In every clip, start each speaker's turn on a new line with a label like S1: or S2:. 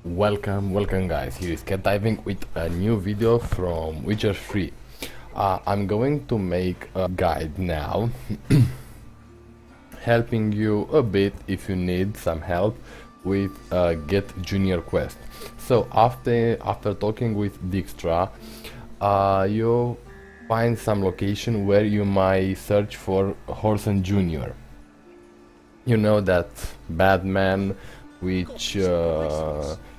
S1: Welcome guys, here is Cat Diving with a new video from Witcher 3. I'm going to make a guide now, helping you a bit if you need some help with Get Junior quest. So after talking with Dijkstra, you find some location where you might search for Whoreson Junior. You know that bad man which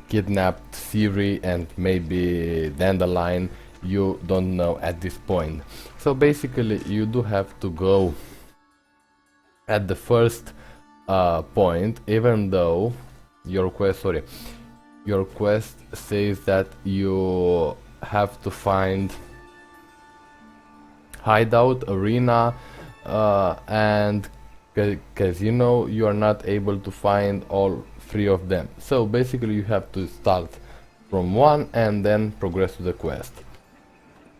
S1: kidnapped Ciri and maybe Dandelion, you don't know at this point. So basically you do have to go at the first point, even though your quest says that you have to find hideout, arena, and because you know you are not able to find all three of them. So basically you have to start from one and then progress to the quest.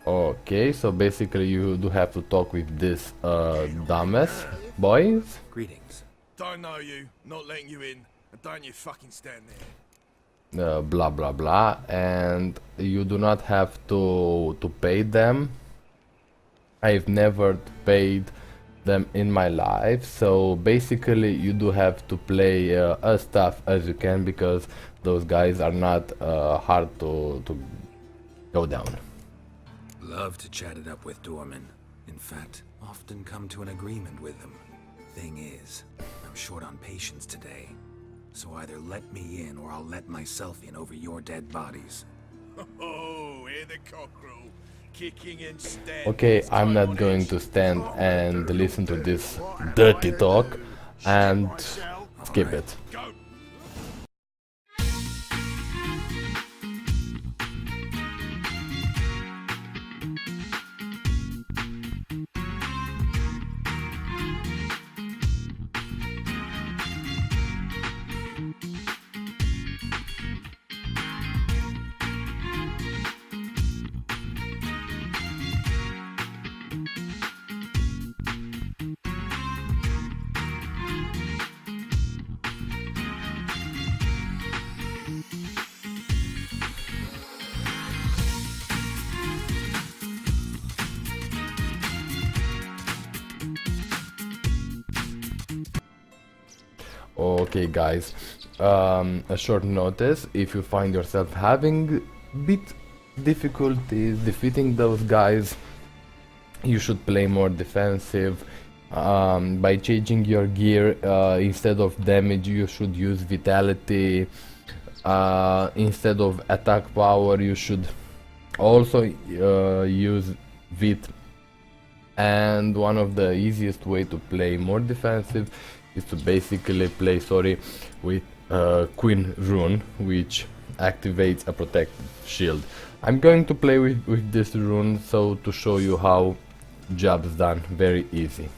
S1: Okay, so basically you do have to talk with this dumbass boys.
S2: Greetings.
S3: Don't know you, not letting you in, and don't you fucking stand there.
S1: Blah blah blah, and you do not have to pay them. I've never paid them in my life, so basically you do have to play as tough as you can, because those guys are not hard to go down.
S2: Love to chat it up with Dorman. In fact, often come to an agreement with them. Thing is, I'm short on patience today. So either let me in or I'll let myself in over your dead bodies.
S3: Oh, hear the cockerel kicking and standing.
S1: Okay, I'm not going to stand and listen to this dirty talk and skip it.
S3: Go.
S1: Okay guys, a short notice: if you find yourself having bit difficulties defeating those guys, you should play more defensive. By changing your gear, instead of damage you should use vitality, instead of attack power you should also use vit. And one of the easiest way to play more defensive is to basically play with Queen Rune, which activates a protective shield. I'm going to play with this rune, so to show you how job's done very easy.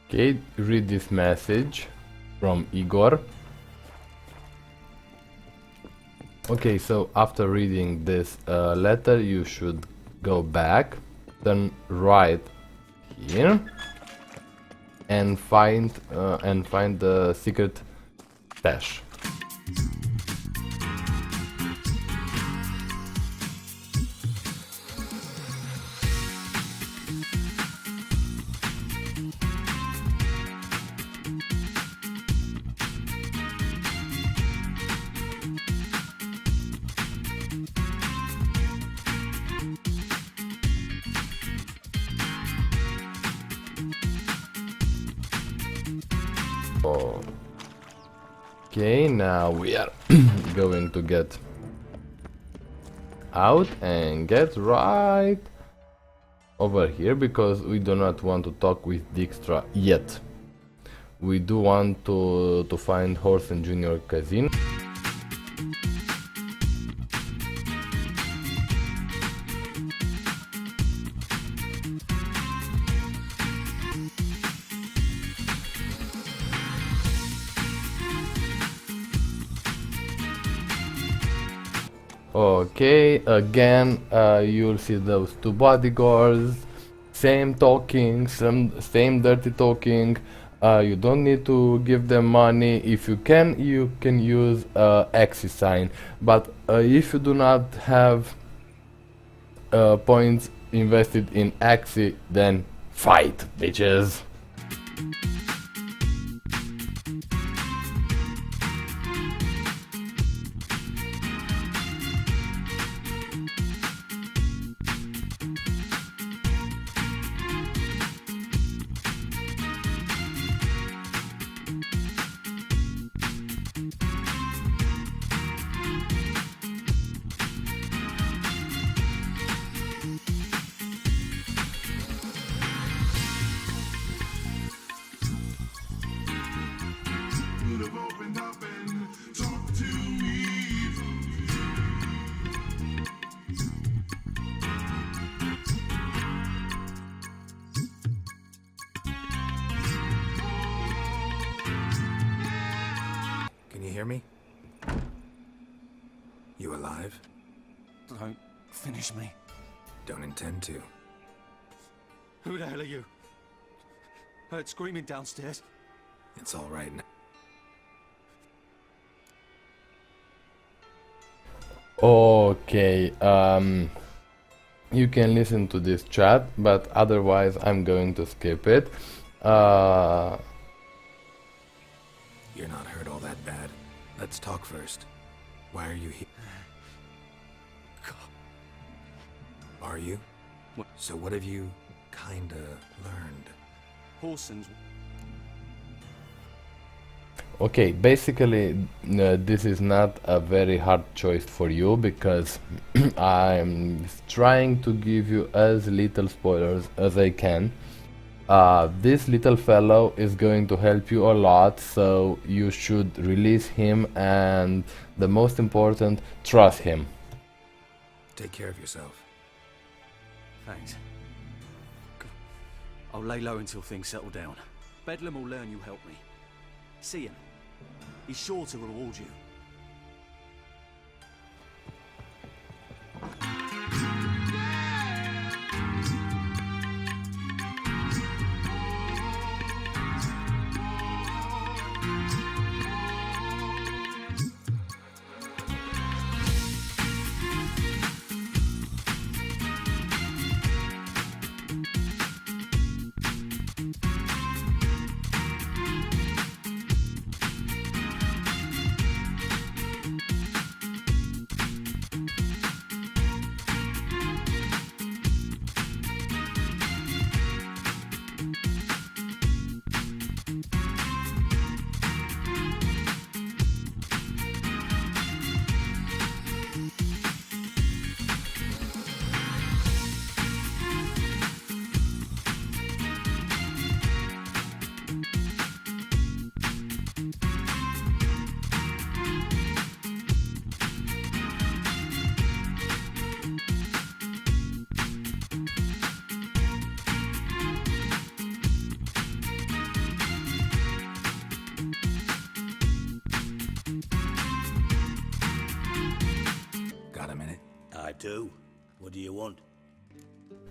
S1: Okay, read this message from Igor. Okay, so after reading this letter, you should go back, then right here, and find the secret stash. Okay, now we are going to get out and get right over here because we do not want to talk with Dijkstra yet. We do want to find Whoreson Jr. Casino. Okay, again, you'll see those two bodyguards, same talking, same dirty talking. You don't need to give them money. If you can use Axis sign. But if you do not have points invested in Axis, then fight, bitches.
S2: Can you hear me? You alive?
S4: Don't finish me.
S2: Don't intend to.
S4: Who the hell are you? Heard screaming downstairs.
S2: It's all right now.
S1: Okay, you can listen to this chat, but otherwise I'm going to skip it.
S2: You're not hurt all that bad. Let's talk first. Why are you here? Are you?
S4: What?
S2: So what have you kinda learned?
S4: Whoreson's.
S1: Okay, basically, this is not a very hard choice for you because I'm trying to give you as little spoilers as I can. This little fellow is going to help you a lot, so you should release him and, the most important, trust him.
S2: Take care of yourself.
S4: Thanks. I'll lay low until things settle down. Bedlam will learn you helped me. See him. He's sure to reward you.
S2: Got a minute?
S5: I do. What do you want?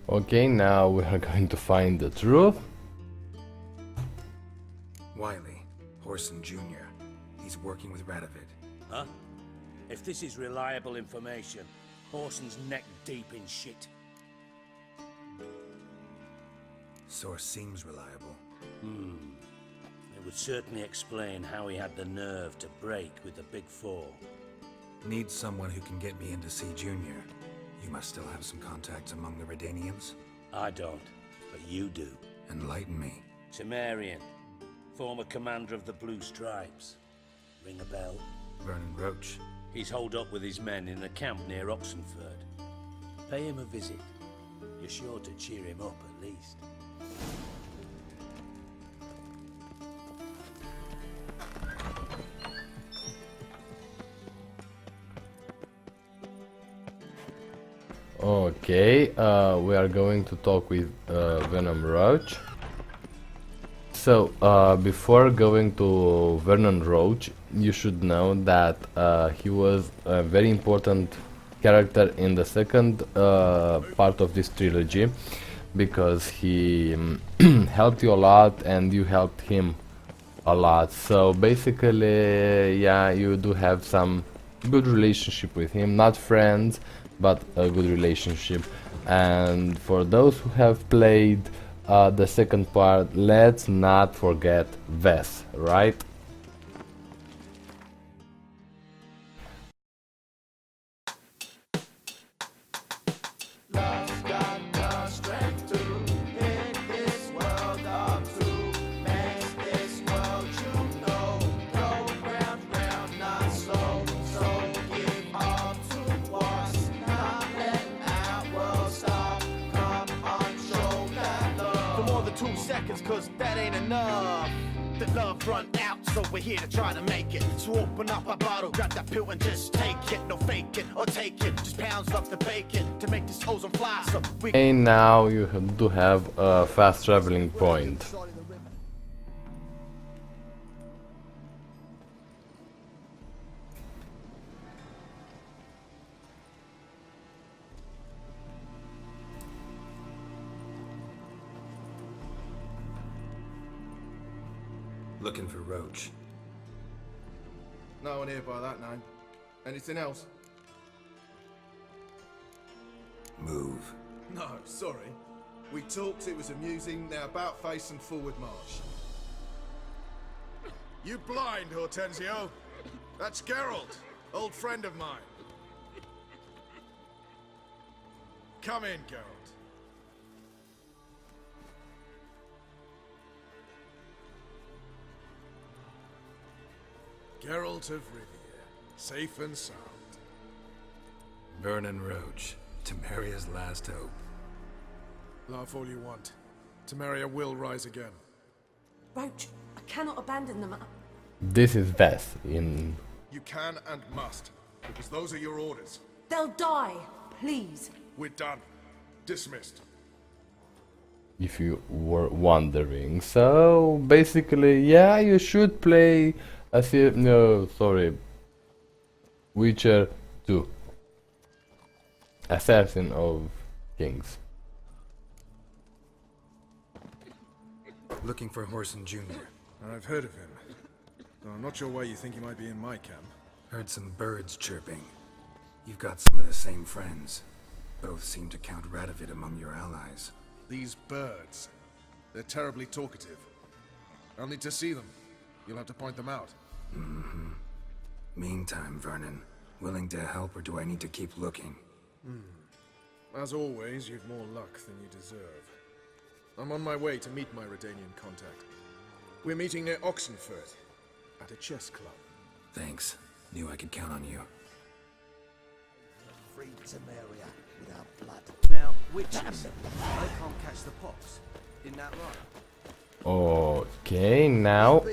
S1: Okay, now we are going to find the truth.
S2: Wiley, Whoreson Jr. He's working with Radovid.
S5: Huh? If this is reliable information, Whoreson's neck deep in shit.
S2: Source seems reliable.
S5: It would certainly explain how he had the nerve to break with the Big Four.
S2: Need someone who can get me in to see Junior. You must still have some contacts among the Redanians.
S5: I don't, but you do.
S2: Enlighten me.
S5: Temerian, former commander of the Blue Stripes. Ring a bell?
S2: Vernon Roach.
S5: He's holed up with his men in a camp near Oxenford. Pay him a visit. You're sure to cheer him up at least.
S1: Okay, we are going to talk with Venom Roach. So, before going to Vernon Roach, you should know that he was a very important character in the second part of this trilogy, because he helped you a lot and you helped him a lot. So basically, yeah, you do have some good relationship with him, not friends, but a good relationship. And for those who have played the second part, let's not forget Vess, right?
S6: Cause that ain't enough. The love run out, so we're here to try to make it. So open up a bottle, grab that pill and just take it. No faking or take it, just pounds of the bacon to make this ozone fly. So we
S1: And now you do have a fast traveling point.
S2: Looking for Roach.
S3: No one here by that name. Anything else?
S2: Move.
S3: No, sorry. We talked, it was amusing, now about face and forward march. You blind, Hortensio? That's Geralt, old friend of mine. Come in, Geralt. Geralt of Rivia, safe and sound.
S2: Vernon Roach, Temeria's last hope.
S3: Laugh all you want. Temeria will rise again.
S7: Roach, I cannot abandon them.
S1: This is Vess in...
S3: You can and must, because those are your orders.
S7: They'll die, please.
S3: We're done. Dismissed.
S1: if you were wondering. So basically, yeah, you should play Witcher 2, Assassin of Kings.
S2: Looking for Whoreson Jr.
S3: I've heard of him, though I'm not sure why you think he might be in my camp.
S2: Heard some birds chirping. You've got some of the same friends. Both seem to count Radovid among your allies.
S3: These birds, they're terribly talkative. I'll need to see them. You'll have to point them out.
S2: Mm-hmm. Meantime, Vernon, willing to help or do I need to keep looking?
S3: As always, you've more luck than you deserve. I'm on my way to meet my Redanian contact. We're meeting near Oxenfurt, at a chess club.
S2: Thanks. Knew I could count on you.
S8: Free Temeria without blood.
S4: Now, witches, they can't catch the pox. Isn't that right?
S1: Okay, now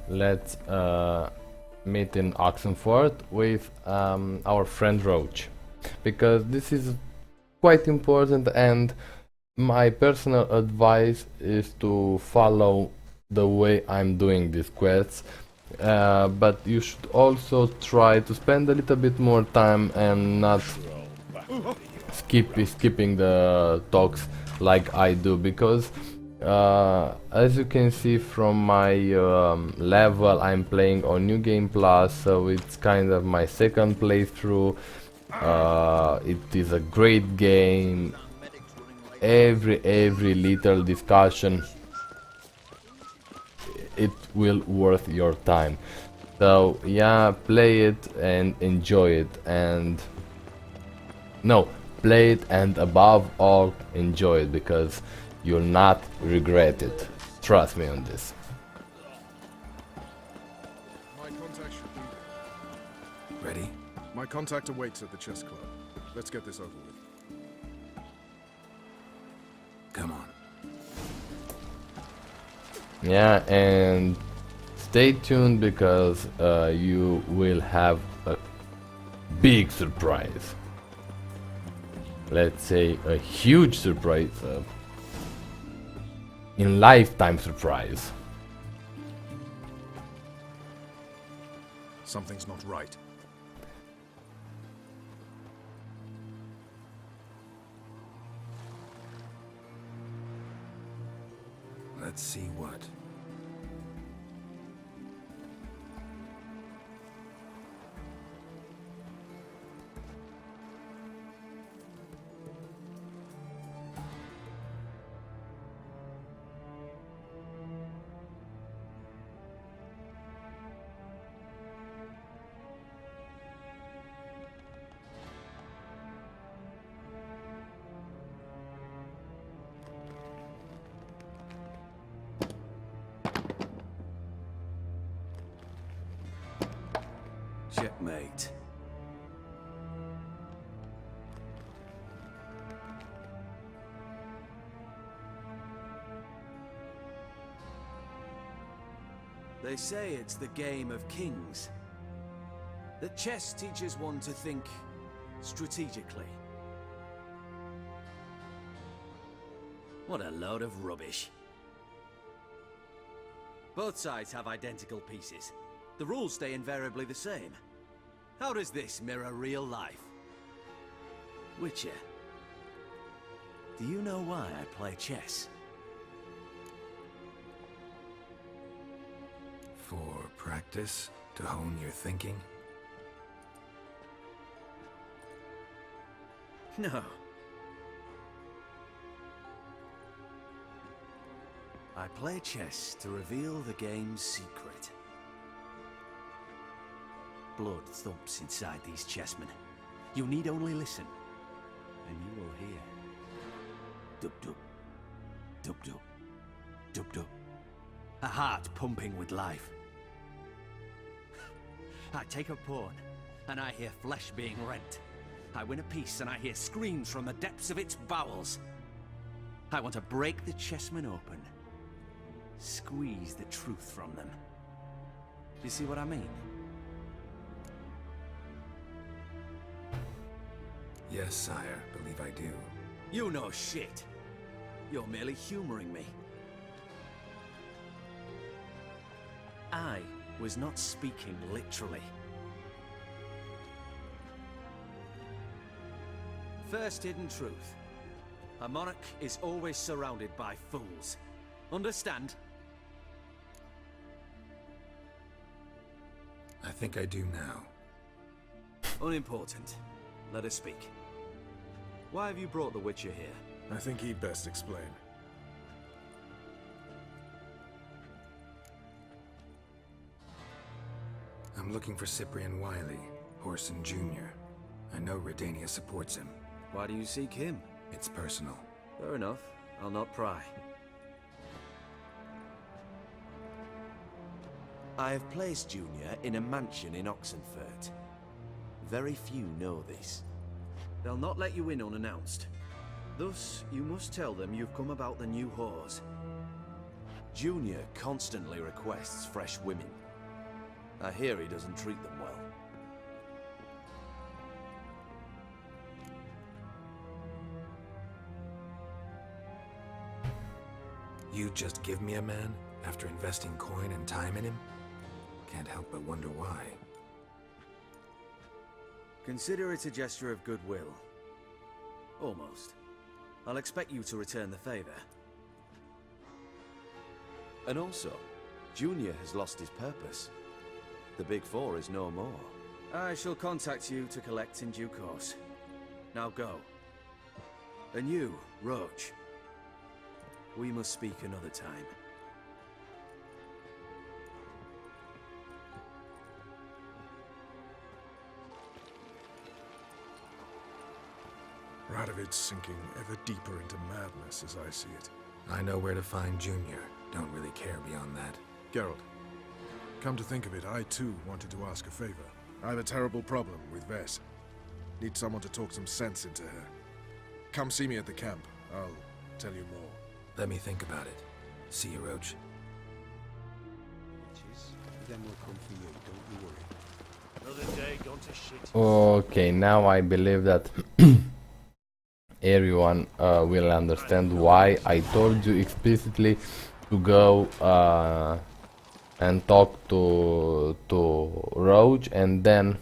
S1: let's meet in Oxenford with our friend Roach, because this is quite important, and my personal advice is to follow the way I'm doing these quests, but you should also try to spend a little bit more time and not skipping the talks like I do, because as you can see from my level, I'm playing on New Game Plus, so it's kind of my second playthrough. It is a great game. Every little discussion, it will worth your time. So yeah, play it and enjoy it, and play it and above all enjoy it, because you'll not regret it. Trust me on this.
S3: My contact should be there.
S2: Ready?
S3: My contact awaits at the chess club. Let's get this over with.
S2: Come on.
S1: Yeah, and stay tuned because you will have a big surprise. Let's say a huge surprise. In lifetime surprise.
S3: Something's not right.
S2: Let's see what.
S4: Checkmate. They say it's the game of kings. That chess teaches one to think strategically. What a load of rubbish. Both sides have identical pieces. The rules stay invariably the same. How does this mirror real life? Witcher, do you know why I play chess?
S2: For practice? To hone your thinking?
S4: No. I play chess to reveal the game's secret. Blood thumps inside these chessmen. You need only listen, and you will hear. Dub-dub, dub-dub, dub-dub. A heart pumping with life. I take a pawn, and I hear flesh being rent. I win a piece, and I hear screams from the depths of its bowels. I want to break the chessmen open. Squeeze the truth from them. You see what I mean?
S2: Yes, sire. Believe I do.
S4: You know shit. You're merely humoring me. I was not speaking literally. First hidden truth. A monarch is always surrounded by fools. Understand?
S2: I think I do now.
S4: Unimportant. Let us speak. Why have you brought the Witcher here?
S3: I think he'd best explain.
S2: I'm looking for Cyprian Wiley, Whoreson Jr. I know Redania supports him.
S4: Why do you seek him?
S2: It's personal.
S4: Fair enough. I'll not pry. I have placed Junior in a mansion in Oxenfurt. Very few know this. They'll not let you in unannounced. Thus, you must tell them you've come about the new whores. Junior constantly requests fresh women. I hear he doesn't treat them well.
S2: You just give me a man after investing coin and time in him? Can't help but wonder why.
S4: Consider it a gesture of goodwill. Almost. I'll expect you to return the favor. And also, Junior has lost his purpose. The Big Four is no more. I shall contact you to collect in due course. Now go. And you, Roach. We must speak another time.
S3: Radovid's sinking ever deeper into madness as I see it.
S2: I know where to find Junior. Don't really care beyond that.
S3: Geralt, come to think of it, I too wanted to ask a favor. I have a terrible problem with Vess. Need someone to talk some sense into her. Come see me at the camp. I'll tell you more.
S2: Let me think about it. See you, Roach.
S8: Then we'll come for you, don't you worry.
S6: Another day gone to shit.
S1: Okay, now I believe that everyone will understand why I told you explicitly to go and talk to Roach and then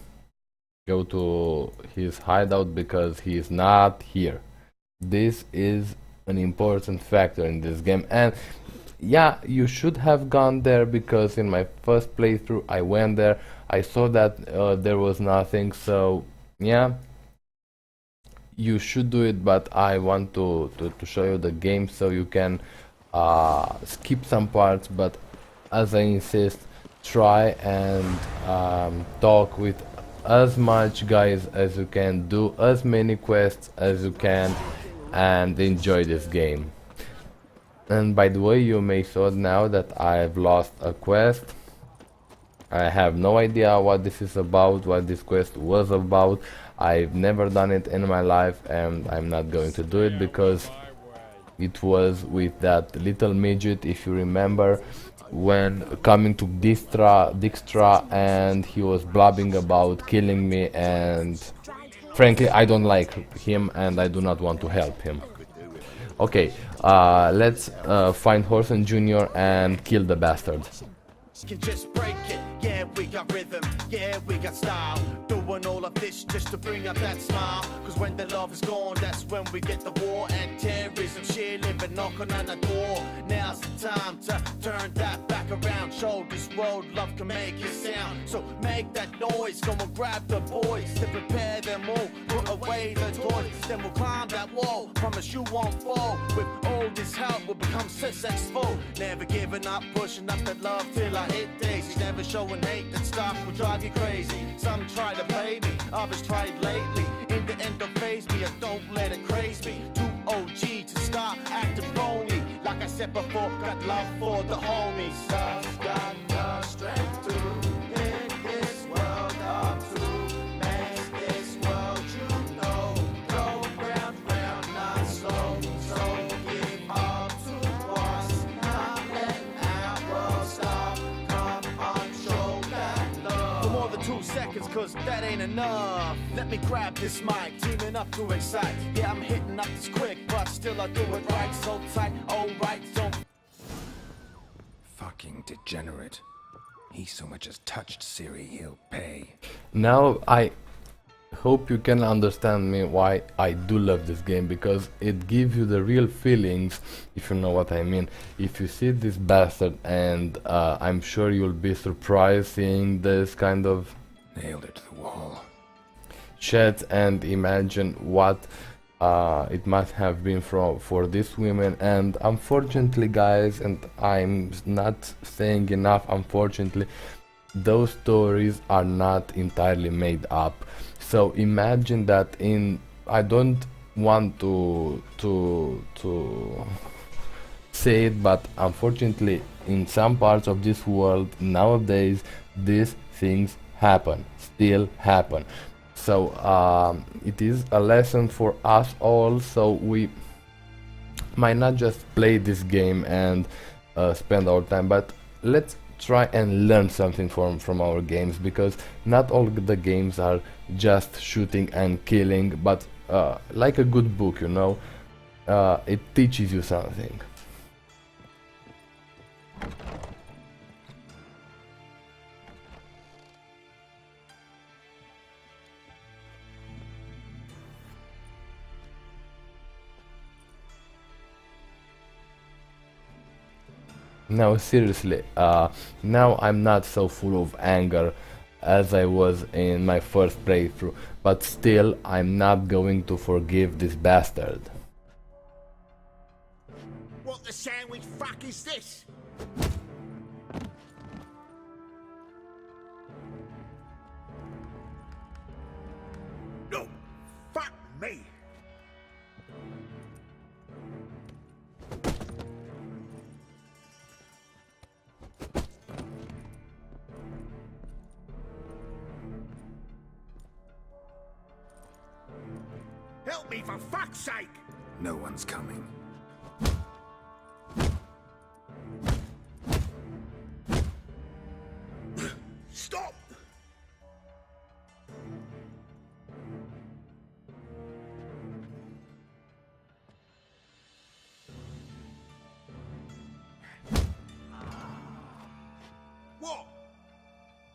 S1: go to his hideout, because he is not here. This is an important factor in this game, and yeah, you should have gone there, because in my first playthrough I went there, I saw that there was nothing, so yeah, you should do it, but I want to show you the game so you can skip some parts, but as I insist, try and talk with as much guys as you can, do as many quests as you can, and enjoy this game. And by the way, you may saw now that I've lost a quest. I have no idea what this is about, what this quest was about. I've never done it in my life, and I'm not going to do it because it was with that little midget, if you remember, when coming to Dijkstra, and he was blabbing about killing me, and frankly I don't like him and I do not want to help him. Okay, let's find Whoreson Jr. and kill the bastard.
S6: Can just break it, yeah, we got rhythm, yeah, we got style. Doing all of this just to bring up that smile. Cause when the love is gone, that's when we get the war and terrorism. Shit, living knocking on the door. Now's the time to turn that back around. Show this world love can make it sound. So make that noise, go and grab the boys to prepare them all. Put away the toys, then we'll climb that wall. Promise you won't fall. With all this help, we'll become successful. Never giving up, pushing up that love till I hit daisies. Never showing hate, that stuff will drive you crazy. Some try to play me, others tried lately. In the end, don't phase me, or don't let it craze me. Too OG to start acting phony. Like I said before, got love for the homies. I've got the strength to pick this world up, to make this world, you know, go round, round, not slow. So give up to us, not let our world stop. Come on, show that love. For more than 2 seconds, cause that ain't enough. Let me grab this mic, teaming up to excite. Yeah, I'm hitting up this quick, but still I do it right. So tight, alright, don't.
S2: Fucking degenerate. He so much as touched Ciri, he'll pay.
S1: Now I hope you can understand me why I do love this game, because it gives you the real feelings, if you know what I mean. If you see this bastard, and I'm sure you'll be surprised seeing this kind of
S2: Nailed it to the wall.
S1: shit, and imagine what it must have been for these women. And unfortunately, guys, and I'm not saying enough, unfortunately, those stories are not entirely made up. So imagine that I don't want to say it, but unfortunately in some parts of this world nowadays these things still happen. So it is a lesson for us all, so we might not just play this game and spend our time, but let's try and learn something from our games, because not all the games are just shooting and killing, but like a good book, you know, it teaches you something. No, seriously, now I'm not so full of anger as I was in my first playthrough, but still I'm not going to forgive this bastard.
S6: What the sandwich fuck is this? No, fuck me. Help me, for fuck's sake!
S2: No one's coming.
S6: Stop! What?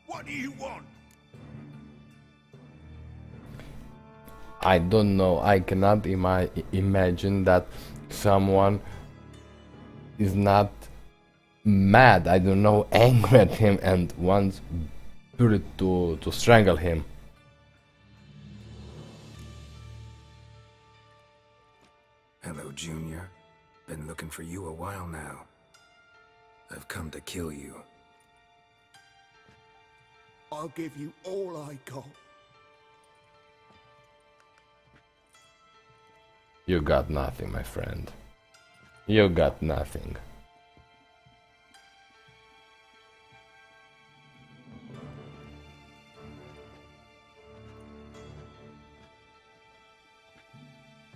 S6: What do you want?
S1: I don't know. I cannot imagine that someone is not mad, I don't know, angry at him and wants Puri to strangle him.
S2: Hello, Junior. Been looking for you a while now. I've come to kill you.
S6: I'll give you all I got.
S1: You got nothing, my friend. You got nothing.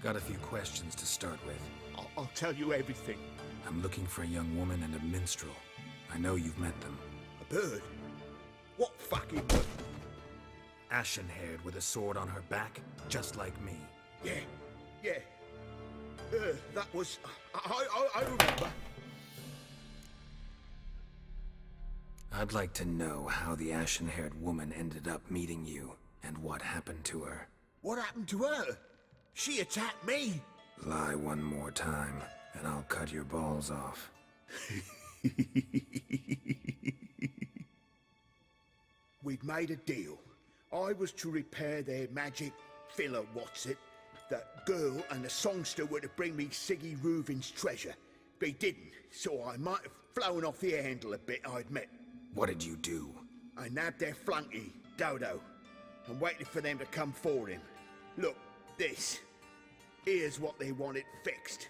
S2: Got a few questions to start with.
S6: I'll tell you everything.
S2: I'm looking for a young woman and a minstrel. I know you've met them.
S6: A bird? What fucking bird?
S2: Ashen-haired with a sword on her back, just like me.
S6: Yeah. That was... I remember.
S2: I'd like to know how the ashen-haired woman ended up meeting you, and what happened to her.
S6: What happened to her? She attacked me.
S2: Lie one more time, and I'll cut your balls off.
S6: We'd made a deal. I was to repair their magic filler, The girl and the songster were to bring me Siggy Reuven's treasure. They didn't, so I might have flown off the handle a bit, I admit.
S2: What did you do?
S6: I nabbed their flunky, Dodo, and waited for them to come for him. Look, this. Here's what they wanted fixed.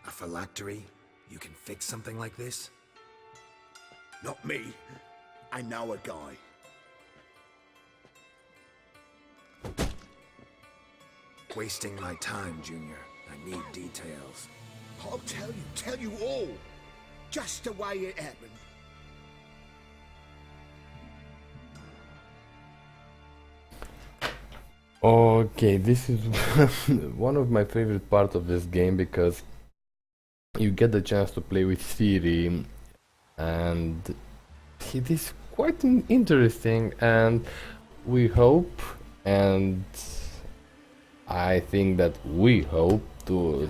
S2: A phylactery? You can fix something like this?
S6: Not me. I know a guy.
S2: Wasting my time, Junior. I need details.
S6: I'll tell you all. Just the way it happened.
S1: Okay, this is one of my favorite parts of this game because you get the chance to play with Ciri and it is quite interesting, and we hope, and I think that we hope to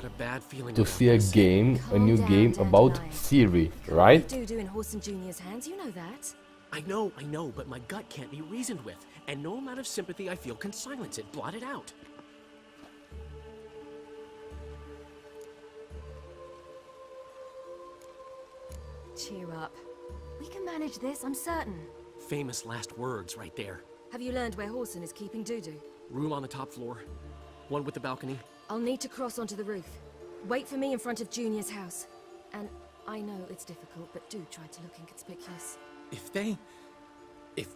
S1: see a new game about Ciri, right?
S9: Do in Horson Jr.'s hands, you know that.
S10: I know, but my gut can't be reasoned with, and no amount of sympathy I feel can silence it, blot it out.
S9: Cheer up. We can manage this, I'm certain.
S10: Famous last words right there.
S9: Have you learned where Horson is keeping Dudu?
S10: Room on the top floor. One with the balcony.
S9: I'll need to cross onto the roof. Wait for me in front of Junior's house. And I know it's difficult, but do try to look inconspicuous.
S10: If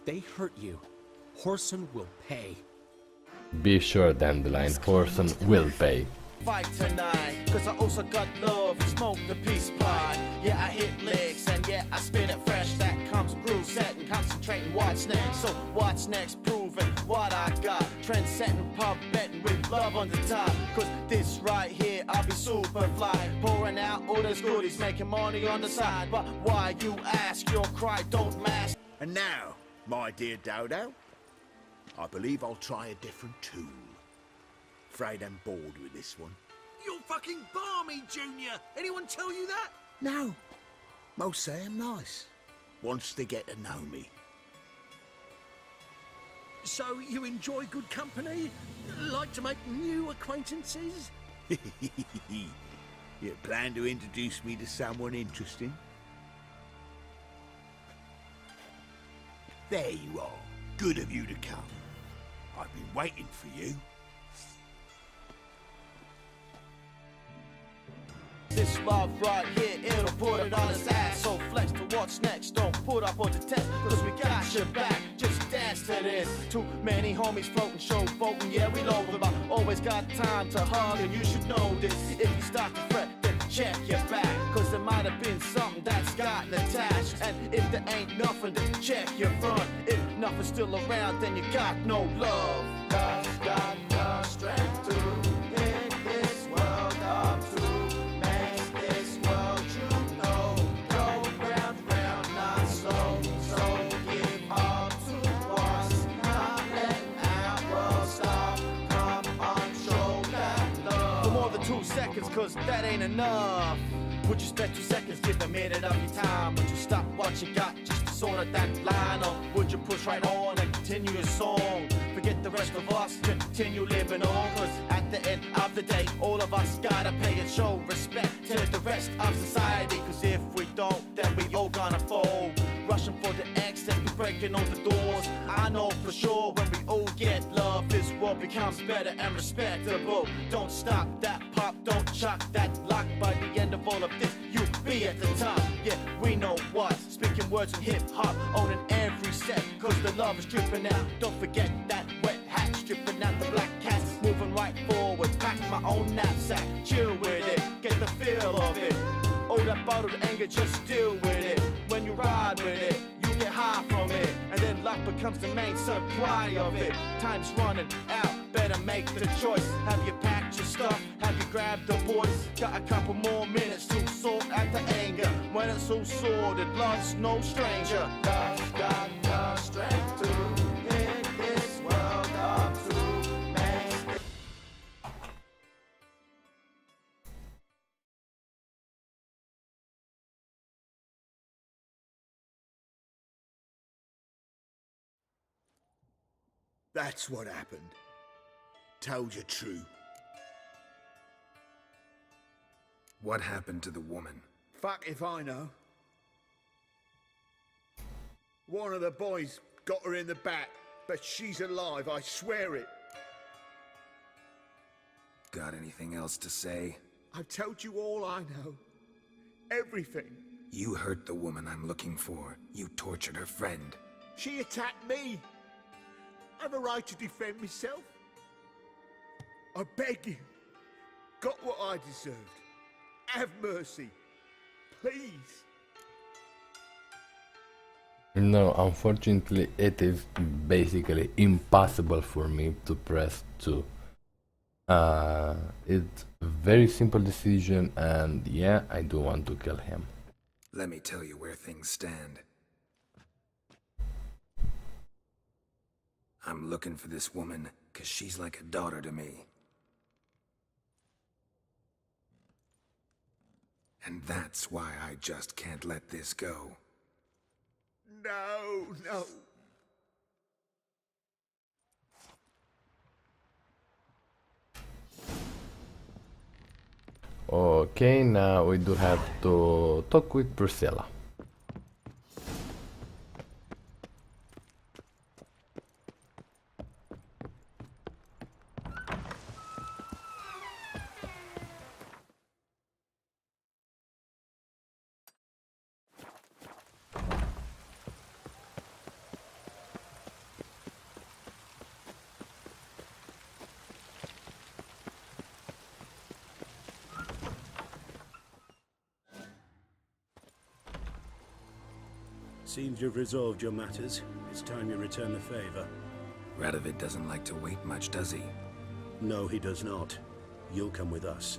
S10: they hurt you, Horson will pay.
S1: Be sure, Dandelion, Horson will pay.
S6: Fight tonight, cause I also got love, smoke the peace pipe. Yeah, I hit licks, and yeah, I spit it fresh. That comes groove setting, concentrating what's next. So what's next, proving what I got. Trend setting, pub betting with love on the top. Cause this right here, I'll be super fly. Pouring out all those goodies, making money on the side. But why, you ask, your cry don't mask. And now, my dear Dodo, I believe I'll try a different tune. Afraid I'm bored with this one.
S4: You're fucking balmy, Junior! Anyone tell you that?
S6: No. Most say I'm nice. Wants to get to know me.
S4: So you enjoy good company? Like to make new acquaintances?
S6: You plan to introduce me to someone interesting? There you are. Good of you to come. I've been waiting for you. This love right here, it'll put it on his ass. So flex to what's next, don't put up on the test, cause we got your back. Just dance invested in. Too many homies floating, show voting, yeah, we loathe them. I always got time to hug, and you should know this. If you start to fret, then check your back, cause there might have been something that's gotten attached. And if there ain't nothing, then check your front. If nothing's still around, then you got no love. Love's got the strength to pick this world up, to make this world, you know, go round, round, not slow. So give up to us, not let our world stop. Come on, show that love. For more than 2 seconds, cause that ain't enough. Would you spend 2 seconds, give a minute of your time? Would you stop what you got just to sort of that line? Or would you push right on and continue your song? Forget the rest of us, continue living on. Cause at the end of the day, all of us gotta pay and show respect to the rest of society. Cause if we don't, then we all gonna fall. Rushing for the exit, we breaking all the doors. I know for sure when we all get love, this world becomes better and respectable. Don't stop that pop, don't shock that lock. By the end of all of this, you'll be at the top. Yeah, we know what. Speaking words in hip-hop, owning every set, cause the love is dripping out. Don't forget that wet hat, stripping out the black cats. Moving right forward, pack my own knapsack. Chill with it, get the feel of it. Oh, that bottled anger, just deal with it. When you ride with it, you get high from it. And then luck becomes the main supply of it. Time's running out, better make the choice. Have you packed your stuff? Have you grabbed the boys? Got a couple more minutes to sort out the anger. When it's all sorted, love's no stranger. Love's got the strength to pick this world up, to make it.
S8: That's what happened. Told you true.
S2: What happened to the woman?
S8: Fuck if I know. One of the boys got her in the back, but she's alive, I swear it.
S2: Got anything else to say?
S8: I've told you all I know. Everything.
S2: You hurt the woman I'm looking for. You tortured her friend.
S8: She attacked me. I have a right to defend myself. I beg you. Got what I deserved. Have mercy. Please.
S1: No, unfortunately, it is basically impossible for me to press 2. It's a very simple decision, and yeah, I do want to kill him.
S2: Let me tell you where things stand. I'm looking for this woman, 'cause she's like a daughter to me. And that's why I just can't let this go.
S8: No, no.
S1: Okay, now we do have to talk with Priscilla.
S5: Seems you've resolved your matters. It's time you return the favor.
S2: Radovid doesn't like to wait much, does he?
S5: No, he does not. You'll come with us.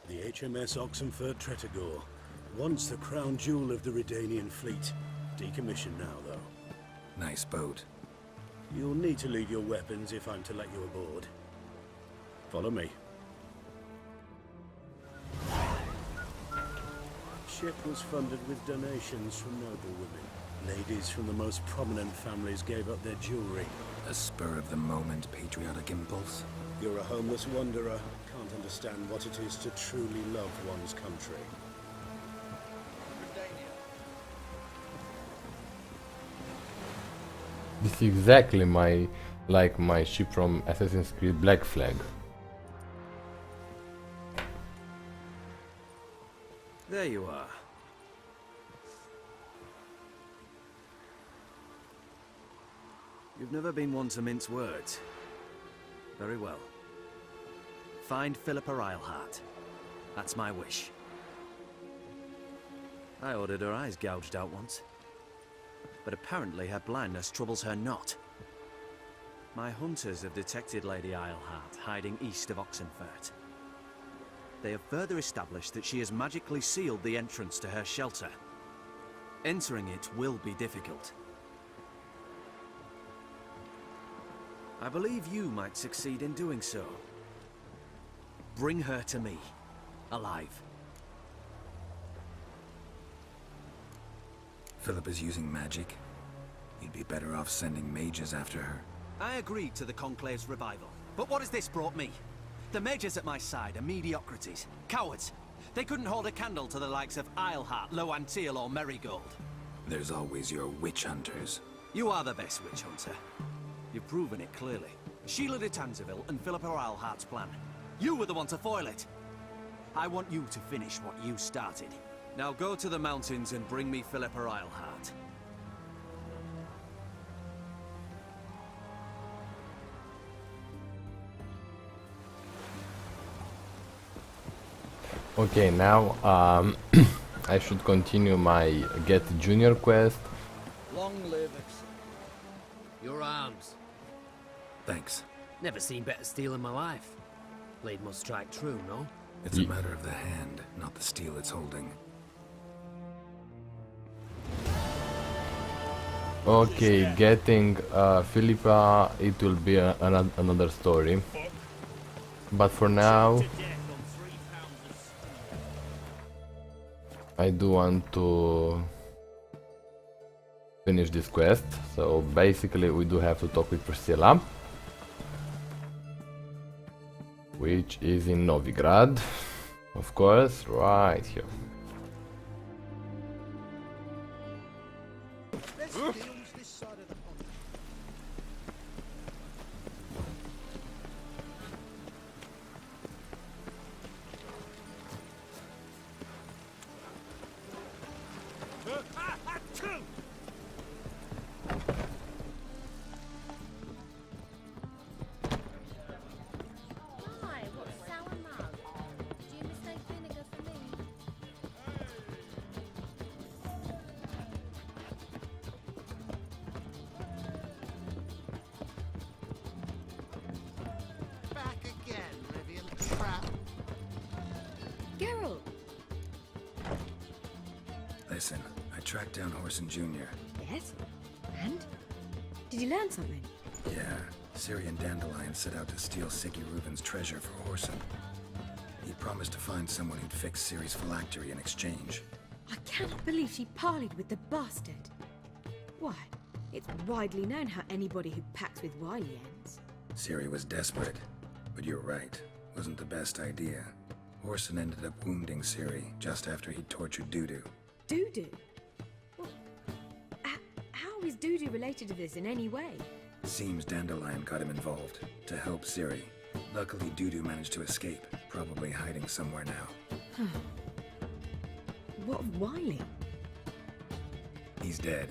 S5: The HMS Oxenford Tretogor, once the crown jewel of the Redanian fleet. Decommissioned now, though.
S2: Nice boat.
S5: You'll need to leave your weapons if I'm to let you aboard. Follow me. Ship was funded with donations from noble women. Ladies from the most prominent families gave up their jewelry.
S2: A spur-of-the-moment patriotic impulse?
S5: You're a homeless wanderer. Can't understand what it is to truly love one's country.
S1: This is exactly my ship from Assassin's Creed Black Flag.
S4: There you are. You've never been one to mince words. Very well. Find Philippa Eilhart. That's my wish. I ordered her eyes gouged out once. But apparently her blindness troubles her not. My hunters have detected Lady Eilhart hiding east of Oxenfurt. They have further established that she has magically sealed the entrance to her shelter. Entering it will be difficult. I believe you might succeed in doing so. Bring her to me, alive.
S2: Philip is using magic. You'd be better off sending mages after her.
S4: I agreed to the Conclave's revival, but what has this brought me? The mages at my side are mediocrities, cowards. They couldn't hold a candle to the likes of Eilhart, Loantil, or Merigold.
S2: There's always your witch hunters.
S4: You are the best witch hunter. You've proven it clearly. Sheila de Tanzeville and Philippa Eilhart's plan. You were the one to foil it. I want you to finish what you started. Now go to the mountains and bring me Philippa Eilhart.
S1: Okay, now I should continue my Get Junior quest.
S10: Long live your arms.
S2: Thanks.
S10: Never seen better steel in my life. Blade must strike true, no?
S2: It's a matter of the hand, not the steel it's holding.
S1: Okay, getting Philippa, it will be another story. But for now, I do want to finish this quest. So basically we do have to talk with Priscilla, which is in Novigrad, of course, right here.
S9: Geralt!
S2: Listen, I tracked down Horson Jr.
S9: Yes? And? Did you learn something?
S2: Yeah, Ciri and Dandelion set out to steal Siggy Reuben's treasure for Horson. He promised to find someone who'd fix Ciri's phylactery in exchange.
S9: I cannot believe she parleyed with the bastard. Why? It's widely known how anybody who packs with wily ends.
S2: Ciri was desperate, but you're right. Wasn't the best idea. Horson ended up wounding Ciri just after he'd tortured Dudu.
S9: Dudu? Well, how is Dudu related to this in any way?
S2: Seems Dandelion got him involved to help Ciri. Luckily, Dudu managed to escape, probably hiding somewhere now.
S9: What of Wily?
S2: He's dead.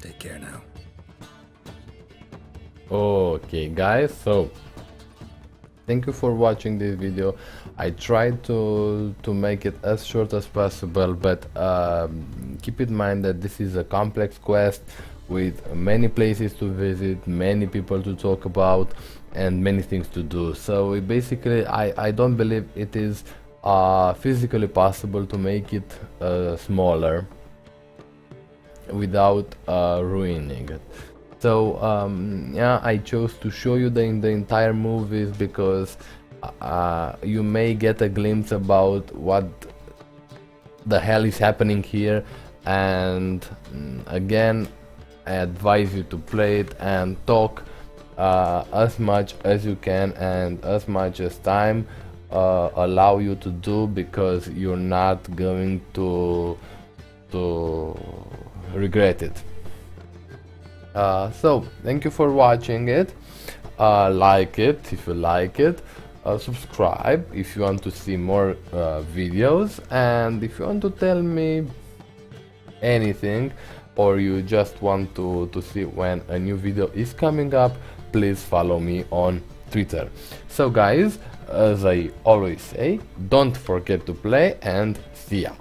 S2: Take care now.
S1: Okay guys, so thank you for watching this video. I tried to make it as short as possible, but keep in mind that this is a complex quest with many places to visit, many people to talk about, and many things to do. So basically I don't believe it is physically possible to make it smaller without ruining it. So yeah, I chose to show you the entire movies because you may get a glimpse about what the hell is happening here, and again I advise you to play it and talk as much as you can and as much as time allow you to do, because you're not going to regret it. So thank you for watching it. Like it if you like it, subscribe if you want to see more videos, and if you want to tell me anything, or you just want to see when a new video is coming up, please follow me on Twitter. So guys, as I always say, don't forget to play, and see ya.